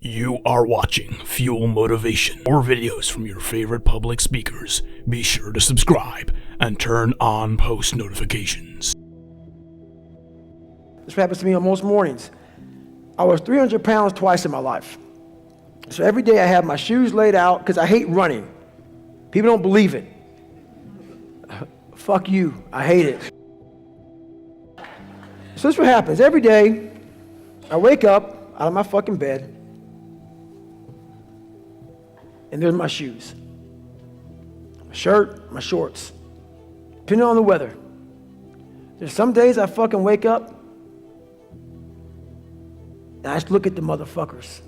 You are watching Fuel Motivation. More videos from your favorite public speakers. Be sure to subscribe and turn on post notifications. This happens to me on most mornings. I was 300 pounds twice in my life. So every day I have my shoes laid out because I hate running. People don't believe it. Fuck you, I hate it. So this is what happens. Every day I wake up out of my fucking bed and there's my shoes, my shirt, my shorts, depending on the weather. There's some days I fucking wake up and I just look at the motherfuckers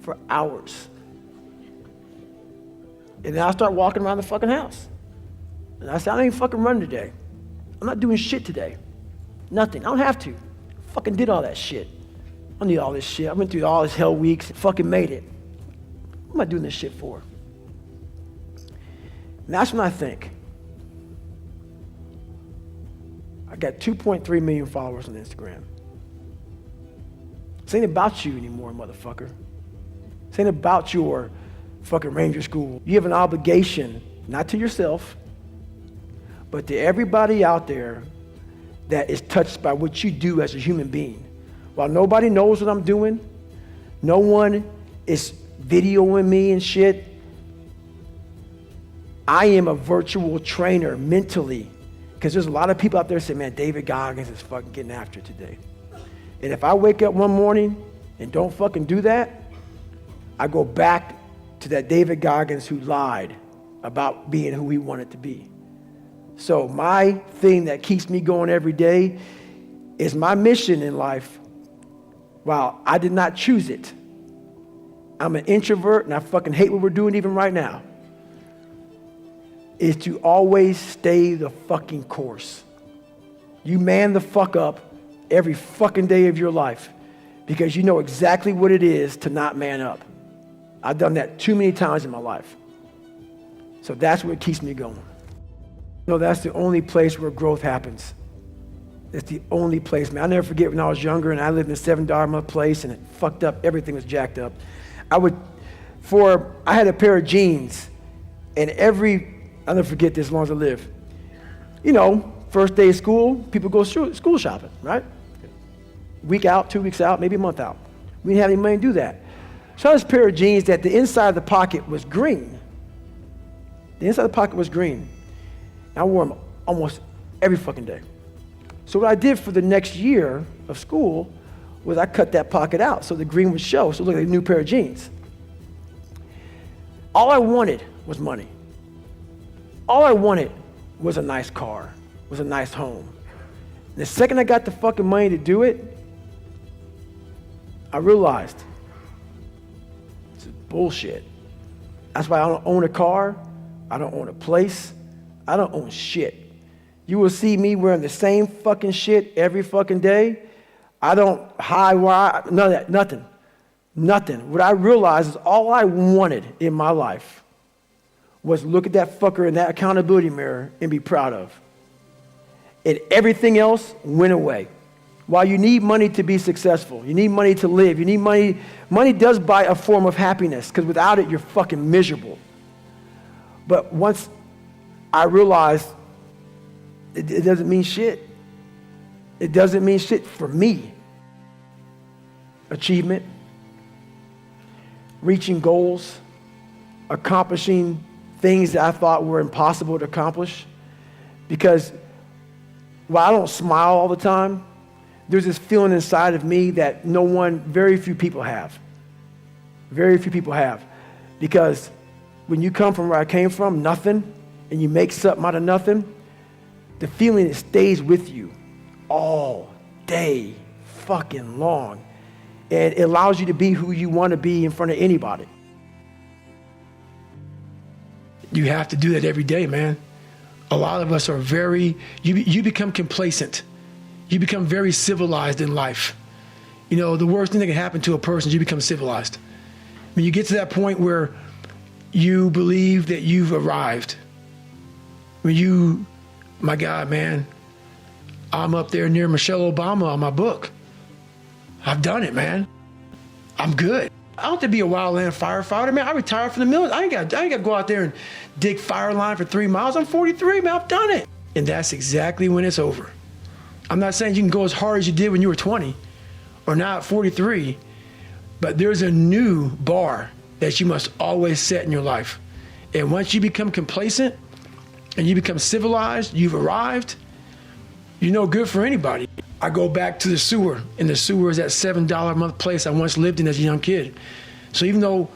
for hours. And then I start walking around the fucking house. And I say, I don't even fucking run today. I'm not doing shit today. Nothing. I don't have to. I fucking did all that shit. I don't need all this shit. I went through all this hell weeks and fucking made it. What am I doing this shit for? And that's when I think. I got 2.3 million followers on Instagram. This ain't about you anymore, motherfucker. This ain't about your fucking ranger school. You have an obligation, not to yourself, but to everybody out there that is touched by what you do as a human being. While nobody knows what I'm doing, no one is videoing me and shit, I am a virtual trainer mentally, because there's a lot of people out there saying, man, David Goggins is fucking getting after it today. And if I wake up one morning and don't fucking do that, I go back to that David Goggins who lied about being who he wanted to be. So my thing that keeps me going every day is my mission in life. While I did not choose it, I'm an introvert and I fucking hate what we're doing even right now, is to always stay the fucking course. You man the fuck up every fucking day of your life because you know exactly what it is to not man up. I've done that too many times in my life. So that's what keeps me going. No, that's the only place where growth happens. It's the only place, man. I'll never forget when I was younger and I lived in a $7 a month place and it fucked up. Everything was jacked up. I had a pair of jeans and I'll never forget this as long as I live. You know, first day of school, people go school shopping, right? Week out, 2 weeks out, maybe a month out. We didn't have any money to do that. So I had this pair of jeans that the inside of the pocket was green. The inside of the pocket was green. I wore them almost every fucking day. So what I did for the next year of school was I cut that pocket out so the green would show, so it looked like a new pair of jeans. All I wanted was money. All I wanted was a nice car, was a nice home. And the second I got the fucking money to do it, I realized it's bullshit. That's why I don't own a car, I don't own a place, I don't own shit. You will see me wearing the same fucking shit every fucking day. I don't hide none of that, nothing. Nothing. What I realized is all I wanted in my life was look at that fucker in that accountability mirror and be proud of. And everything else went away. While you need money to be successful, you need money to live, you need money. Money does buy a form of happiness because without it, you're fucking miserable. But once I realized it doesn't mean shit. It doesn't mean shit for me. Achievement, reaching goals, accomplishing things that I thought were impossible to accomplish. Because while I don't smile all the time, there's this feeling inside of me that very few people have. Very few people have. Because when you come from where I came from, nothing, and you make something out of nothing, the feeling it stays with you all day fucking long. And it allows you to be who you want to be in front of anybody. You have to do that every day, man. A lot of us are you become complacent. You become very civilized in life. You know, the worst thing that can happen to a person is you become civilized. When you get to that point where you believe that you've arrived, my God, man, I'm up there near Michelle Obama on my book. I've done it, man. I'm good. I don't have to be a wildland firefighter, man. I retired from the military. I ain't got to go out there and dig fire line for 3 miles. I'm 43, man. I've done it. And that's exactly when it's over. I'm not saying you can go as hard as you did when you were 20 or now at 43, but there's a new bar that you must always set in your life. And once you become complacent and you become civilized, you've arrived, you're no good for anybody. I go back to the sewer, and the sewer is that $7 a month place I once lived in as a young kid. So even though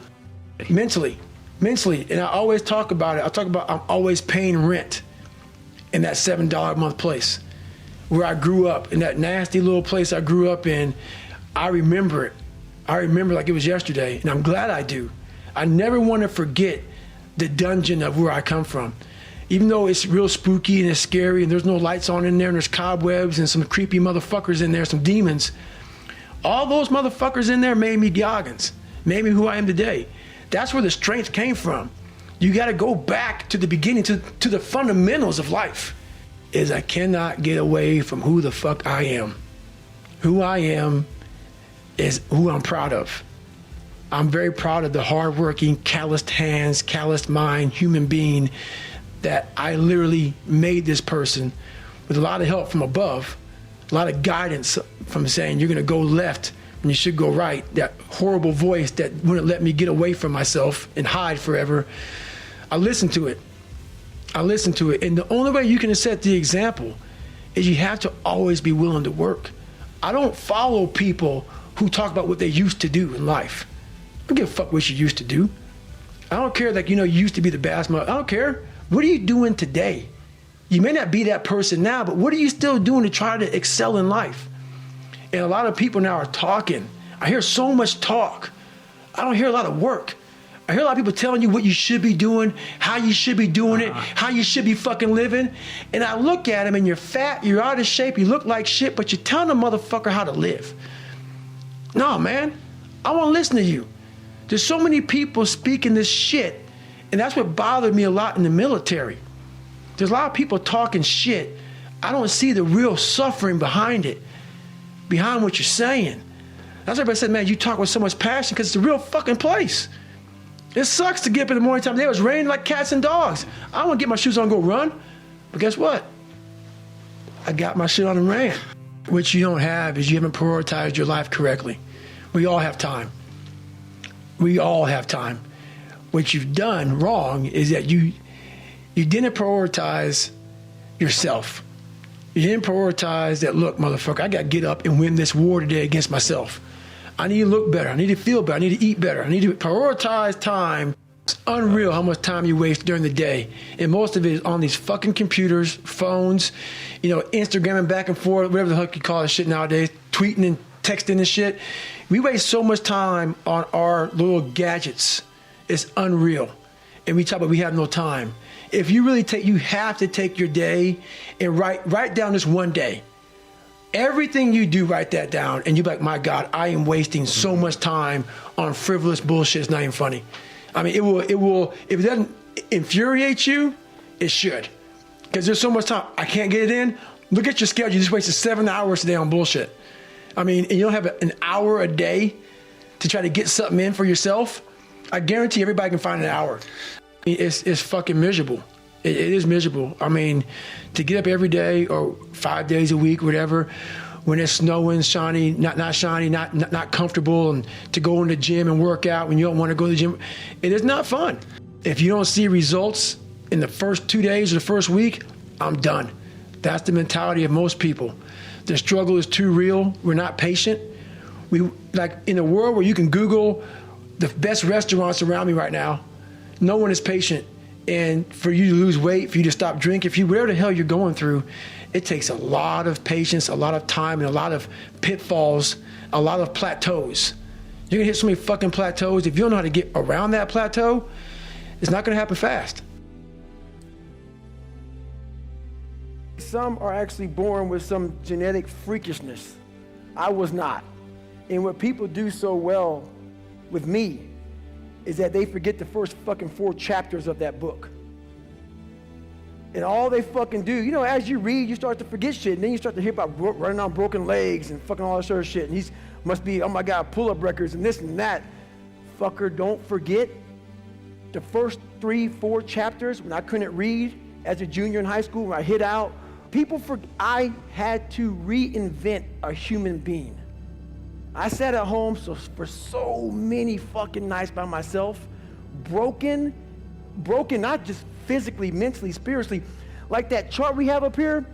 mentally, and I always talk about it, I'm always paying rent in that $7 a month place where I grew up, in that nasty little place I grew up in. I remember it. I remember like it was yesterday, and I'm glad I do. I never want to forget the dungeon of where I come from. Even though it's real spooky and it's scary and there's no lights on in there and there's cobwebs and some creepy motherfuckers in there, some demons, all those motherfuckers in there made me Goggins, made me who I am today. That's where the strength came from. You got to go back to the beginning, to the fundamentals of life. Is I cannot get away from who the fuck I am. Who I am is who I'm proud of. I'm very proud of the hardworking, calloused hands, calloused mind, human being that I literally made this person with a lot of help from above, a lot of guidance from saying you're gonna go left when you should go right. That horrible voice that wouldn't let me get away from myself and hide forever. I listened to it. And the only way you can set the example is you have to always be willing to work. I don't follow people who talk about what they used to do in life. I don't give a fuck what you used to do. I don't care that, you used to be the best mother. I don't care. What are you doing today? You may not be that person now, but what are you still doing to try to excel in life? And a lot of people now are talking. I hear so much talk. I don't hear a lot of work. I hear a lot of people telling you what you should be doing, how you should be doing it, how you should be fucking living. And I look at them and you're fat, you're out of shape, you look like shit, but you're telling a motherfucker how to live. No, man, I want to listen to you. There's so many people speaking this shit, and that's what bothered me a lot in the military. There's a lot of people talking shit. I don't see the real suffering behind it, behind what you're saying. That's why everybody said, man, you talk with so much passion because it's a real fucking place. It sucks to get up in the morning time. It was raining like cats and dogs. I want to get my shoes on and go run, but guess what? I got my shit on and ran. What you don't have is you haven't prioritized your life correctly. We all have time. We all have time. What you've done wrong is that you didn't prioritize yourself. You didn't prioritize that, look, motherfucker, I got to get up and win this war today against myself. I need to look better. I need to feel better. I need to eat better. I need to prioritize time. It's unreal how much time you waste during the day. And most of it is on these fucking computers, phones, Instagramming back and forth, whatever the fuck you call this shit nowadays, tweeting and texting and shit. We waste so much time on our little gadgets. It's unreal. And we talk about we have no time. If you really you have to take your day and write down this one day. Everything you do, write that down, and you're like, my God, I am wasting so much time on frivolous bullshit. It's not even funny. I mean, it will, if it doesn't infuriate you, it should. Because there's so much time. I can't get it in. Look at your schedule. You just wasted 7 hours today on bullshit. I mean, and you don't have an hour a day to try to get something in for yourself. I guarantee everybody can find an hour. It's fucking miserable. It is miserable. I mean, to get up every day or 5 days a week, whatever, when it's snowing, shiny, not shiny, not comfortable, and to go in the gym and work out when you don't want to go to the gym, it is not fun. If you don't see results in the first 2 days or the first week, I'm done. That's the mentality of most people. The struggle is too real. We're not patient. We like in a world where you can Google the best restaurants around me right now, no one is patient. And for you to lose weight, for you to stop drinking, whatever the hell you're going through, it takes a lot of patience, a lot of time, and a lot of pitfalls, a lot of plateaus. You're gonna hit so many fucking plateaus. If you don't know how to get around that plateau, it's not gonna happen fast. Some are actually born with some genetic freakishness. I was not. And what people do so well with me is that they forget the first fucking 4 chapters of that book. And all they fucking do, as you read, you start to forget shit, and then you start to hear about running on broken legs and fucking all that sort of shit. And he's Must be, oh my God, pull-up records and this and that. Fucker, don't forget the first 3-4 chapters when I couldn't read as a junior in high school, when I hid out. I had to reinvent a human being. I sat at home for so many fucking nights by myself, broken, not just physically, mentally, spiritually. Like that chart we have up here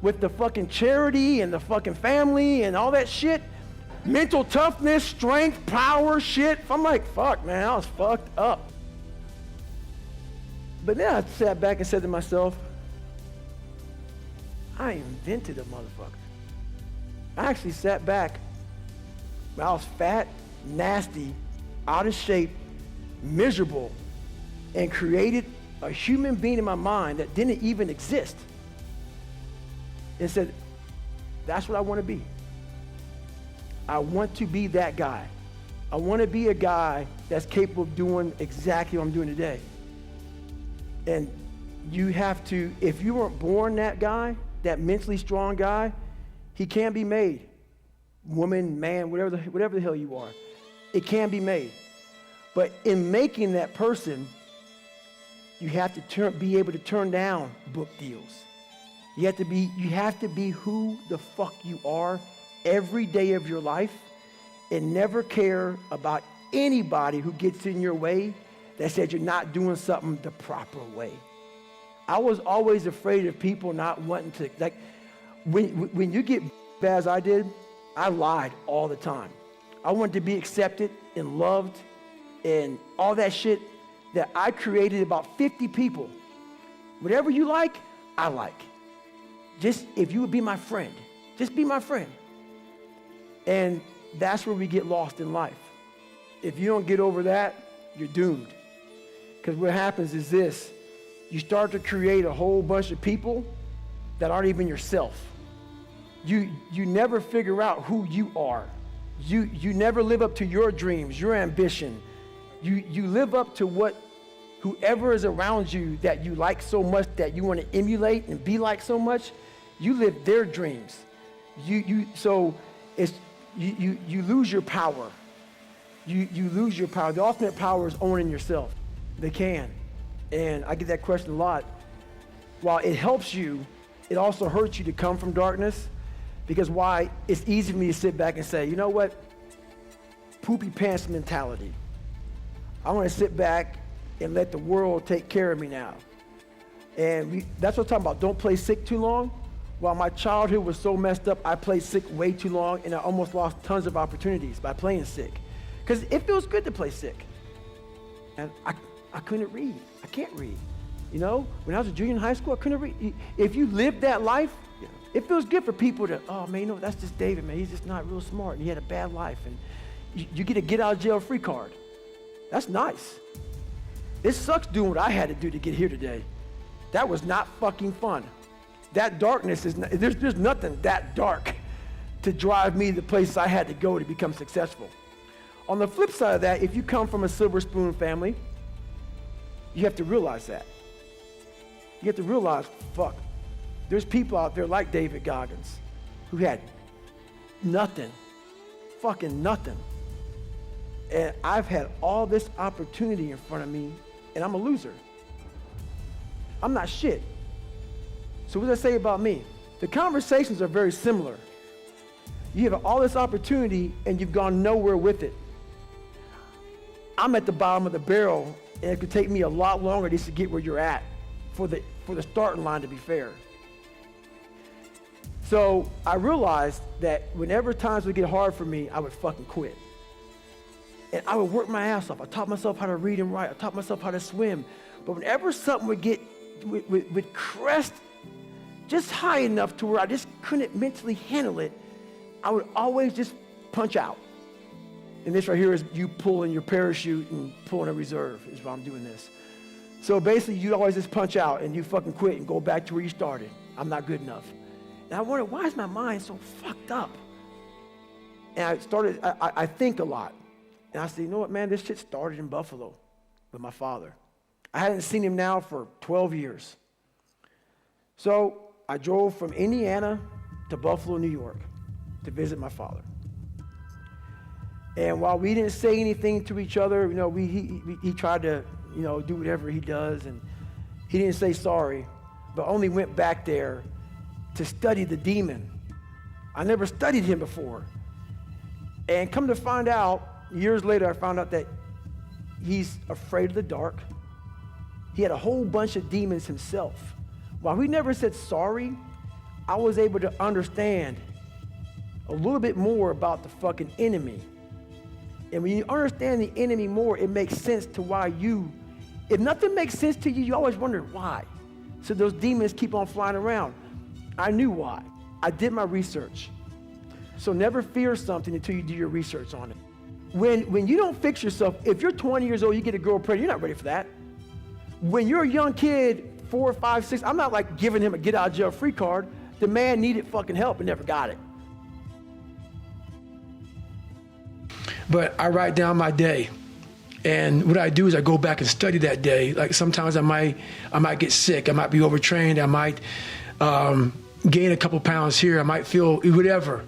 with the fucking charity and the fucking family and all that shit. Mental toughness, strength, power, shit. I'm like, fuck, man, I was fucked up. But then I sat back and said to myself, I invented a motherfucker. I actually sat back. I was fat, nasty, out of shape, miserable, and created a human being in my mind that didn't even exist. And said, that's what I want to be. I want to be that guy. I want to be a guy that's capable of doing exactly what I'm doing today. And you have to, if you weren't born that guy, that mentally strong guy, he can be made. Woman, man, whatever the hell you are, it can be made. But in making that person, you have to be able to turn down book deals. You have to be who the fuck you are every day of your life, and never care about anybody who gets in your way that said you're not doing something the proper way. I was always afraid of people not wanting to, like, when you get bad as I did, I lied all the time. I wanted to be accepted and loved and all that shit that I created about 50 people. Whatever you like, I like. Just if you would be my friend, just be my friend. And that's where we get lost in life. If you don't get over that, you're doomed. Because what happens is this, you start to create a whole bunch of people that aren't even yourself. You never figure out who you are. You never live up to your dreams, your ambition. You live up to what whoever is around you that you like so much, that you want to emulate and be like so much, you live their dreams. You lose your power. You lose your power. The ultimate power is owning yourself. They can. And I get that question a lot. While it helps you, it also hurts you to come from darkness, because why? It's easy for me to sit back and say, you know what? Poopy pants mentality. I want to sit back and let the world take care of me now. And that's what I'm talking about. Don't play sick too long. While my childhood was so messed up, I played sick way too long, and I almost lost tons of opportunities by playing sick. Because it feels good to play sick. And I couldn't read. I can't read. You know, when I was a junior in high school, I couldn't read. If you live that life, it feels good for people to, oh man, you know, that's just David, man. He's just not real smart, and he had a bad life. And you get a get out of jail free card. That's nice. It sucks doing what I had to do to get here today. That was not fucking fun. That darkness is, there's nothing that dark to drive me to the places I had to go to become successful. On the flip side of that, if you come from a silver spoon family, you have to realize that. You have to realize, fuck, there's people out there like David Goggins who had nothing, fucking nothing. And I've had all this opportunity in front of me, and I'm a loser. I'm not shit. So what does that say about me? The conversations are very similar. You have all this opportunity and you've gone nowhere with it. I'm at the bottom of the barrel, and it could take me a lot longer just to get where you're at for the starting line, to be fair. So I realized that whenever times would get hard for me, I would fucking quit. And I would work my ass off. I taught myself how to read and write. I taught myself how to swim. But whenever something would crest just high enough to where I just couldn't mentally handle it, I would always just punch out. And this right here is you pulling your parachute and pulling a reserve is why I'm doing this. So basically you always just punch out and you fucking quit and go back to where you started. I'm not good enough. And I wondered, why is my mind so fucked up? And I think a lot. And I said, you know what, man, this shit started in Buffalo with my father. I hadn't seen him now for 12 years. So I drove from Indiana to Buffalo, New York to visit my father. And while we didn't say anything to each other, you know, he tried to, you know, do whatever he does, and he didn't say sorry, but only went back there to study the demon. I never studied him before. And come to find out, years later, I found out that he's afraid of the dark. He had a whole bunch of demons himself. While we never said sorry, I was able to understand a little bit more about the fucking enemy. And when you understand the enemy more, it makes sense to why if nothing makes sense to you, you always wonder why. So those demons keep on flying around. I knew why. I did my research. So never fear something until you do your research on it. When you don't fix yourself, if you're 20 years old, you get a girl pregnant, you're not ready for that. When you're a young kid, 4, 5, 6, I'm not like giving him a get out of jail free card. The man needed fucking help and never got it. But I write down my day, and what I do is I go back and study that day. Like sometimes I might get sick, I might be overtrained, I might gain a couple pounds here, I might feel whatever.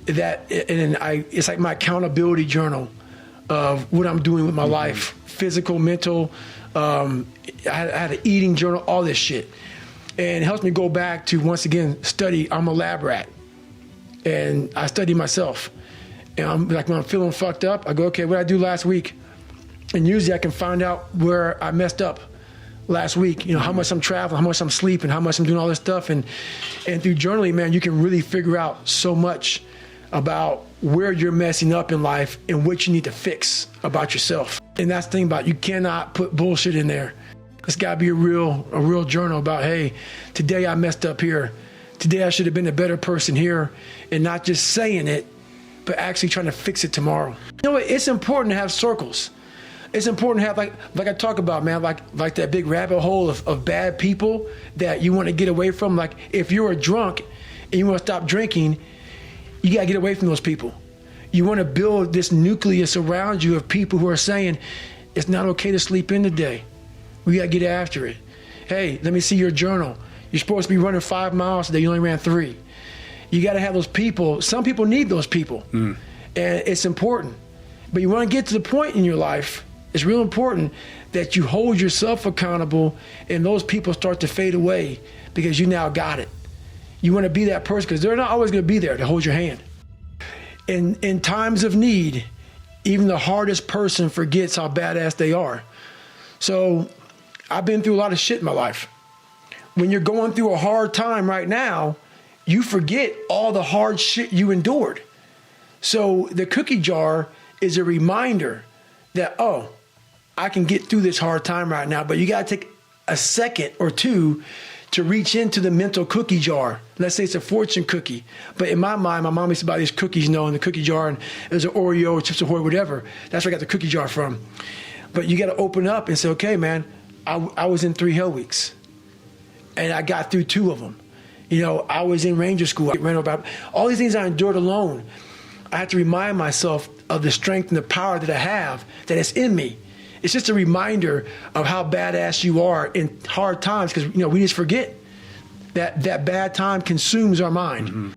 It's like my accountability journal of what I'm doing with my life, physical, mental. I had an eating journal, all this shit, and it helps me go back to once again study. I'm a lab rat, and I study myself. And I'm like, when I'm feeling fucked up, I go, okay, what did I do last week? And usually I can find out where I messed up last week. You know, how much I'm traveling, how much I'm sleeping, how much I'm doing all this stuff. And through journaling, man, you can really figure out so much about where you're messing up in life and what you need to fix about yourself. And that's the thing about it, you cannot put bullshit in there. It's got to be a real journal about, hey, today I messed up here. Today I should have been a better person here, and not just saying it, but actually trying to fix it tomorrow. You know what? It's important to have circles. It's important to have, like I talk about, man, like that big rabbit hole of bad people that you want to get away from. Like if you're a drunk and you want to stop drinking, you got to get away from those people. You want to build this nucleus around you of people who are saying, it's not okay to sleep in today. We got to get after it. Hey, let me see your journal. You're supposed to be running 5 miles today. You only ran 3. You got to have those people. Some people need those people. And it's important. But you want to get to the point in your life, it's real important that you hold yourself accountable and those people start to fade away because you now got it. You want to be that person because they're not always going to be there to hold your hand. In times of need, even the hardest person forgets how badass they are. So I've been through a lot of shit in my life. When you're going through a hard time right now, you forget all the hard shit you endured. So the cookie jar is a reminder that, oh, I can get through this hard time right now, but you got to take a second or two to reach into the mental cookie jar. Let's say it's a fortune cookie. But in my mind, my mom used to buy these cookies, you know, in the cookie jar, and it was an Oreo, Chips Ahoy, whatever. That's where I got the cookie jar from. But you got to open up and say, okay, man, I was in 3 hell weeks, and I got through 2 of them. You know, I was in Ranger School. I ran about all these things I endured alone. I had to remind myself of the strength and the power that I have, that it's in me. It's just a reminder of how badass you are in hard times, because, you know, we just forget that bad time consumes our mind.